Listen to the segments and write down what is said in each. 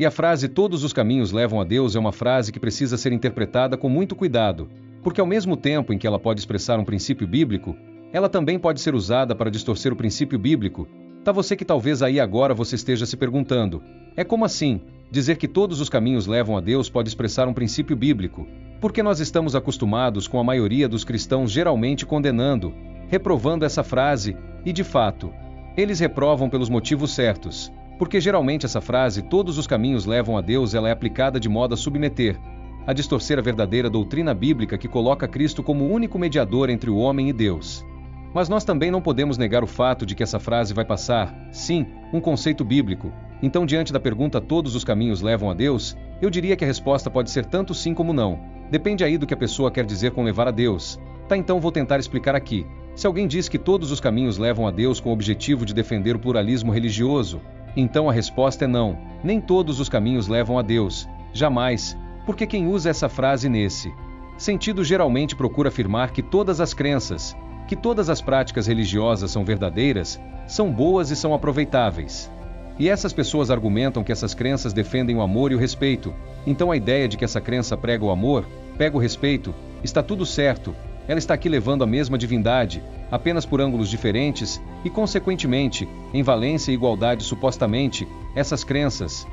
E a frase "todos os caminhos levam a Deus" é uma frase que precisa ser interpretada com muito cuidado, porque ao mesmo tempo em que ela pode expressar um princípio bíblico, ela também pode ser usada para distorcer o princípio bíblico. Tá você que talvez aí agora você esteja se perguntando, é como assim? Dizer que todos os caminhos levam a Deus pode expressar um princípio bíblico? Porque nós estamos acostumados com a maioria dos cristãos geralmente condenando, reprovando essa frase, e de fato, eles reprovam pelos motivos certos. Porque geralmente essa frase "todos os caminhos levam a Deus" ela é aplicada de modo a submeter, a distorcer a verdadeira doutrina bíblica que coloca Cristo como o único mediador entre o homem e Deus. Mas nós também não podemos negar o fato de que essa frase vai passar, sim, um conceito bíblico. Então, diante da pergunta "todos os caminhos levam a Deus", eu diria que a resposta pode ser tanto sim como não. Depende aí do que a pessoa quer dizer com levar a Deus. Tá, então vou tentar explicar aqui. Se alguém diz que todos os caminhos levam a Deus com o objetivo de defender o pluralismo religioso, então a resposta é não. Nem todos os caminhos levam a Deus. Jamais. Porque quem usa essa frase nesse sentido geralmente procura afirmar que todas as crenças, que todas as práticas religiosas são verdadeiras, são boas e são aproveitáveis. E essas pessoas argumentam que essas crenças defendem o amor e o respeito. Então a ideia de que essa crença prega o amor, pega o respeito, está tudo certo, ela está aqui levando a mesma divindade, apenas por ângulos diferentes, e consequentemente, em valência e igualdade supostamente, essas crenças,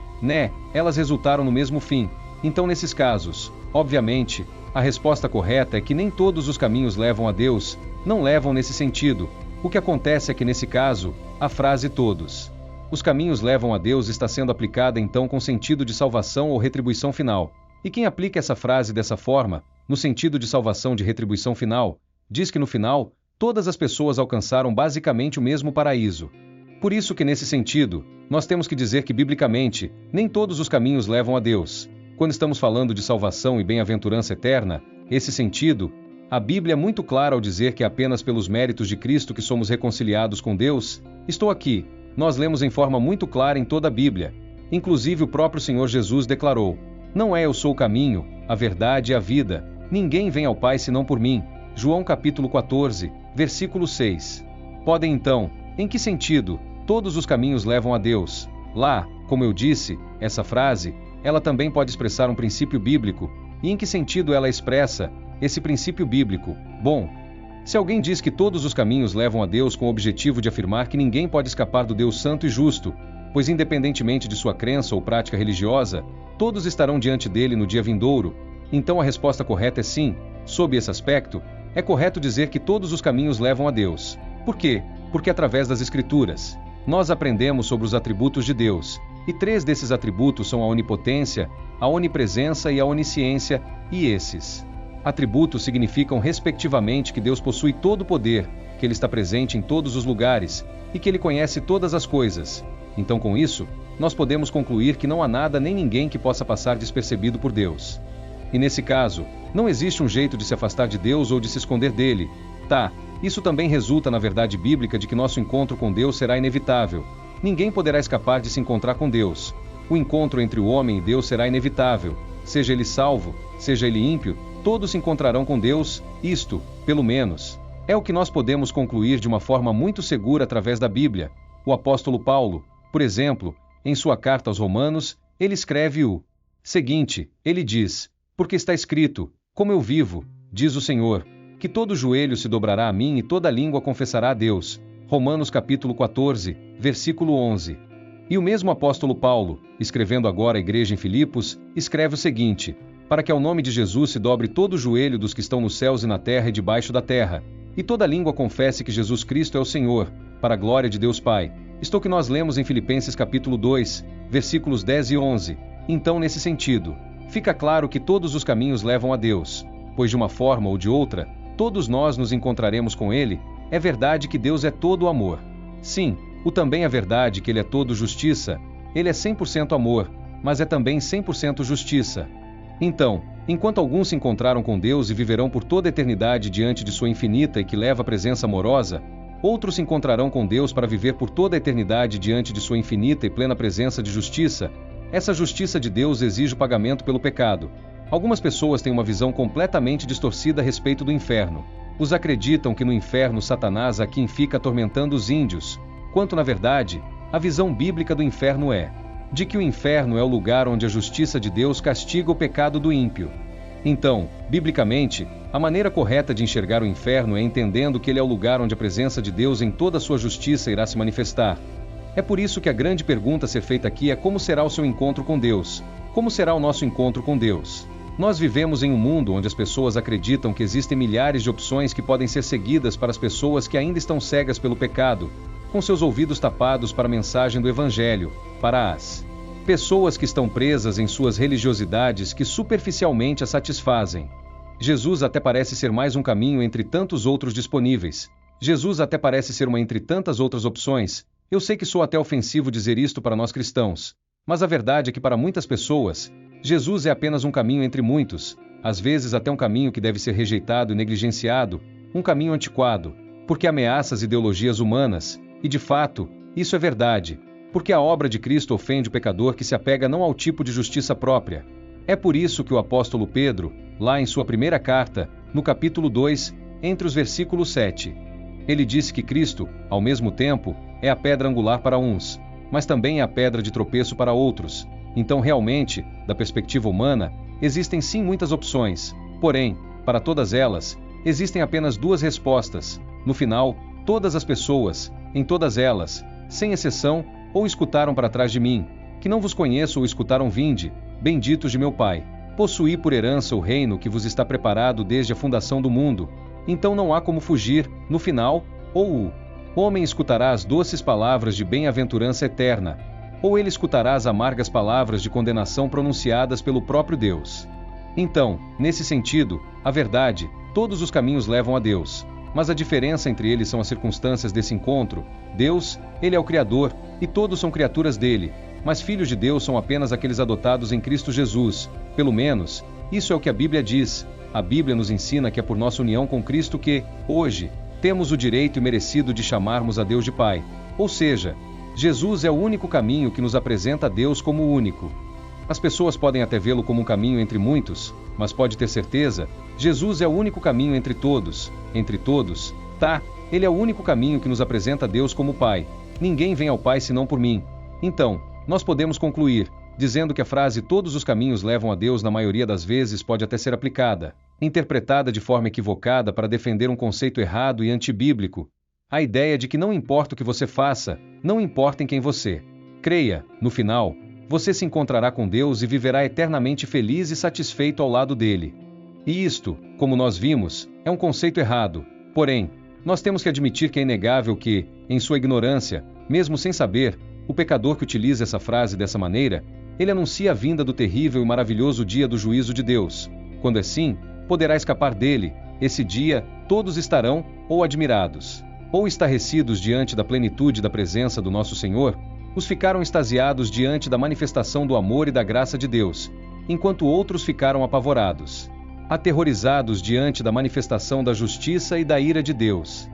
elas resultaram no mesmo fim. Então nesses casos, obviamente, a resposta correta é que nem todos os caminhos levam a Deus, não levam nesse sentido. O que acontece é que nesse caso, a frase "todos os caminhos levam a Deus" está sendo aplicada então com sentido de salvação ou retribuição final. E quem aplica essa frase dessa forma, no sentido de salvação de retribuição final, diz que no final, todas as pessoas alcançaram basicamente o mesmo paraíso. Por isso que nesse sentido, nós temos que dizer que biblicamente, nem todos os caminhos levam a Deus. Quando estamos falando de salvação e bem-aventurança eterna, esse sentido, a Bíblia é muito clara ao dizer que é apenas pelos méritos de Cristo que somos reconciliados com Deus. Estou aqui. Nós lemos em forma muito clara em toda a Bíblia. Inclusive o próprio Senhor Jesus declarou: "Não é eu sou o caminho, a verdade e a vida. Ninguém vem ao Pai senão por mim." João capítulo 14, versículo 6. Podem então, em que sentido, todos os caminhos levam a Deus? Lá, como eu disse, essa frase, ela também pode expressar um princípio bíblico. E em que sentido ela expressa esse princípio bíblico? Bom, se alguém diz que todos os caminhos levam a Deus com o objetivo de afirmar que ninguém pode escapar do Deus santo e justo, pois independentemente de sua crença ou prática religiosa, todos estarão diante dele no dia vindouro, então a resposta correta é sim. Sob esse aspecto, é correto dizer que todos os caminhos levam a Deus. Por quê? Porque através das Escrituras, nós aprendemos sobre os atributos de Deus, e 3 desses atributos são a onipotência, a onipresença e a onisciência, e esses atributos significam respectivamente que Deus possui todo o poder, que Ele está presente em todos os lugares, e que Ele conhece todas as coisas. Então com isso, nós podemos concluir que não há nada nem ninguém que possa passar despercebido por Deus. E nesse caso, não existe um jeito de se afastar de Deus ou de se esconder dele. Isso também resulta na verdade bíblica de que nosso encontro com Deus será inevitável. Ninguém poderá escapar de se encontrar com Deus. O encontro entre o homem e Deus será inevitável. Seja ele salvo, seja ele ímpio, todos se encontrarão com Deus. Isto, pelo menos, é o que nós podemos concluir de uma forma muito segura através da Bíblia. O apóstolo Paulo, por exemplo, em sua carta aos Romanos, ele escreve o seguinte, ele diz: "Porque está escrito, como eu vivo, diz o Senhor, que todo joelho se dobrará a mim e toda língua confessará a Deus." Romanos capítulo 14, versículo 11. E o mesmo apóstolo Paulo, escrevendo agora à igreja em Filipos, escreve o seguinte: "Para que ao nome de Jesus se dobre todo o joelho dos que estão nos céus e na terra e debaixo da terra, e toda língua confesse que Jesus Cristo é o Senhor, para a glória de Deus Pai." Isto que nós lemos em Filipenses capítulo 2, versículos 10 e 11. Então nesse sentido, fica claro que todos os caminhos levam a Deus, pois de uma forma ou de outra, todos nós nos encontraremos com Ele. É verdade que Deus é todo amor. Sim, também é verdade que Ele é todo justiça. Ele é 100% amor, mas é também 100% justiça. Então, enquanto alguns se encontraram com Deus e viverão por toda a eternidade diante de sua infinita e que leva a presença amorosa, outros se encontrarão com Deus para viver por toda a eternidade diante de sua infinita e plena presença de justiça. Essa justiça de Deus exige o pagamento pelo pecado. Algumas pessoas têm uma visão completamente distorcida a respeito do inferno. Os acreditam que no inferno Satanás é quem fica atormentando os índios, quanto na verdade, a visão bíblica do inferno é: de que o inferno é o lugar onde a justiça de Deus castiga o pecado do ímpio. Então, biblicamente, a maneira correta de enxergar o inferno é entendendo que ele é o lugar onde a presença de Deus em toda a sua justiça irá se manifestar. É por isso que a grande pergunta a ser feita aqui é como será o seu encontro com Deus? Como será o nosso encontro com Deus? Nós vivemos em um mundo onde as pessoas acreditam que existem milhares de opções que podem ser seguidas para as pessoas que ainda estão cegas pelo pecado, com seus ouvidos tapados para a mensagem do Evangelho, para as pessoas que estão presas em suas religiosidades que superficialmente as satisfazem. Jesus até parece ser mais um caminho entre tantos outros disponíveis. Jesus até parece ser uma entre tantas outras opções. Eu sei que soa até ofensivo dizer isto para nós cristãos, mas a verdade é que para muitas pessoas, Jesus é apenas um caminho entre muitos, às vezes até um caminho que deve ser rejeitado e negligenciado, um caminho antiquado, porque ameaça ideologias humanas, e de fato, isso é verdade, porque a obra de Cristo ofende o pecador que se apega não ao tipo de justiça própria. É por isso que o apóstolo Pedro, lá em sua primeira carta, no capítulo 2, entre os versículos 7, ele disse que Cristo, ao mesmo tempo, é a pedra angular para uns, mas também é a pedra de tropeço para outros. Então, realmente, da perspectiva humana, existem sim muitas opções, porém, para todas elas, existem apenas duas respostas. No final, todas as pessoas, em todas elas, sem exceção, ou escutaram para trás de mim, que não vos conheço ou escutaram vinde, benditos de meu Pai, possuí por herança o reino que vos está preparado desde a fundação do mundo. Então não há como fugir, no final, ou o homem escutará as doces palavras de bem-aventurança eterna, ou ele escutará as amargas palavras de condenação pronunciadas pelo próprio Deus. Então, nesse sentido, a verdade, todos os caminhos levam a Deus, mas a diferença entre eles são as circunstâncias desse encontro. Deus, ele é o Criador, e todos são criaturas dele, mas filhos de Deus são apenas aqueles adotados em Cristo Jesus, pelo menos, isso é o que a Bíblia diz. A Bíblia nos ensina que é por nossa união com Cristo que, hoje, temos o direito merecido de chamarmos a Deus de Pai. Ou seja, Jesus é o único caminho que nos apresenta a Deus como o único. As pessoas podem até vê-lo como um caminho entre muitos, mas pode ter certeza, Jesus é o único caminho entre todos. Entre todos, tá? Ele é o único caminho que nos apresenta a Deus como Pai. Ninguém vem ao Pai senão por mim. Então, nós podemos concluir, dizendo que a frase todos os caminhos levam a Deus na maioria das vezes pode até ser aplicada, interpretada de forma equivocada para defender um conceito errado e antibíblico. A ideia de que não importa o que você faça, não importa em quem você creia, no final, você se encontrará com Deus e viverá eternamente feliz e satisfeito ao lado dele. E isto, como nós vimos, é um conceito errado. Porém, nós temos que admitir que é inegável que, em sua ignorância, mesmo sem saber, o pecador que utiliza essa frase dessa maneira, ele anuncia a vinda do terrível e maravilhoso dia do juízo de Deus. Quando assim, poderá escapar dele. Esse dia, todos estarão, ou admirados, ou estarrecidos diante da plenitude da presença do nosso Senhor, os ficaram extasiados diante da manifestação do amor e da graça de Deus, enquanto outros ficaram apavorados, aterrorizados diante da manifestação da justiça e da ira de Deus.